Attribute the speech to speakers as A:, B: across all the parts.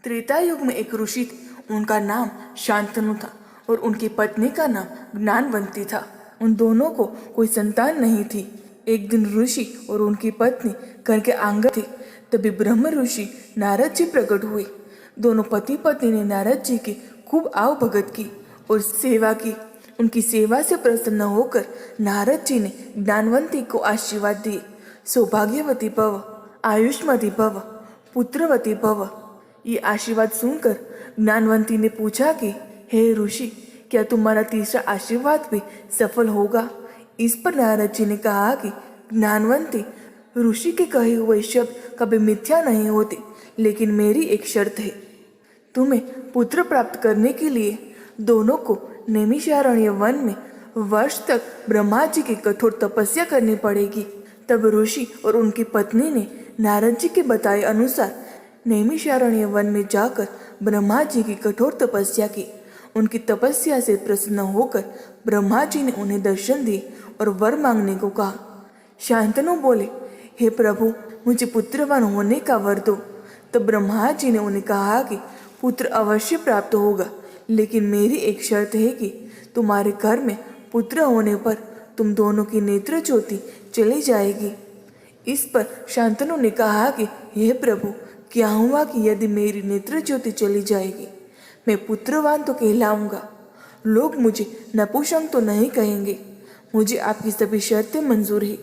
A: त्रेता युग में एक ऋषि थे। उनका नाम शांतनु था और उनकी पत्नी का नाम ज्ञानवंती था। उन दोनों को कोई संतान नहीं थी। एक दिन ऋषि और उनकी पत्नी घर के आंगन थे, तभी ब्रह्म ऋषि नारद जी प्रकट हुए। दोनों पति पत्नी ने नारद जी की खूब आव भगत की और सेवा की। उनकी सेवा से प्रसन्न होकर नारद जी ने ज्ञानवंती को आशीर्वाद दिए, सौभाग्यवती भव, आयुष्मती भव, पुत्रवती भव। ये आशीर्वाद सुनकर ज्ञानवंती ने पूछा कि हे ऋषि, क्या तुम्हारा तीसरा आशीर्वाद भी सफल होगा? इस पर नारद जी ने कहा कि ज्ञानवंती, ऋषि के कहे हुए शब्द कभी मिथ्या नहीं होते, लेकिन मेरी एक शर्त है। तुम्हें पुत्र प्राप्त करने के लिए दोनों को नैमिषारण्य वन में वर्ष तक ब्रह्मा जी की कठोर तपस्या करनी पड़ेगी। तब ऋषि और उनकी पत्नी ने नारद जी के बताए अनुसार नैमिषारण्य वन में जाकर ब्रह्मा जी की कठोर तपस्या की। उनकी तपस्या से प्रसन्न होकर ब्रह्मा जी ने उन्हें दर्शन दिए और वर मांगने को कहा। शांतनु बोले, हे प्रभु, मुझे पुत्रवान होने का वर दो। तब ब्रह्मा जी ने उन्हें कहा कि पुत्र अवश्य प्राप्त होगा, लेकिन मेरी एक शर्त है कि तुम्हारे घर में पुत्र होने पर तुम दोनों की नेत्र ज्योति चली जाएगी। इस पर शांतनु ने कहा कि हे प्रभु, क्या हुआ कि यदि मेरी नेत्र ज्योति चली जाएगी? मैं पुत्रवान तो कहलाऊंगा, लोग मुझे नपुंसक तो नहीं कहेंगे। मुझे आपकी सभी शर्तें मंजूर है।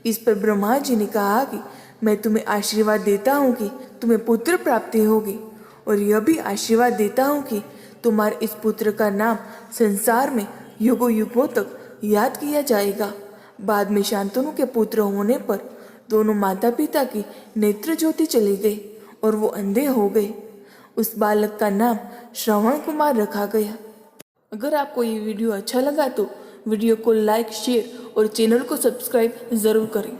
A: इस पर ब्रह्मा जी ने कहा कि मैं तुम्हें आशीर्वाद देता हूँ कि तुम्हें पुत्र प्राप्ति होगी, और यह भी आशीर्वाद देता हूँ कि तुम्हारे इस पुत्र का नाम संसार में युगों युगों तक याद किया जाएगा। बाद में शांतनु के पुत्र होने पर दोनों माता पिता की नेत्र ज्योति चली गई और वो अंधे हो गए। उस बालक का नाम श्रवण कुमार रखा गया। अगर आपको ये वीडियो अच्छा लगा तो वीडियो को लाइक, शेयर और चैनल को सब्सक्राइब जरूर करें।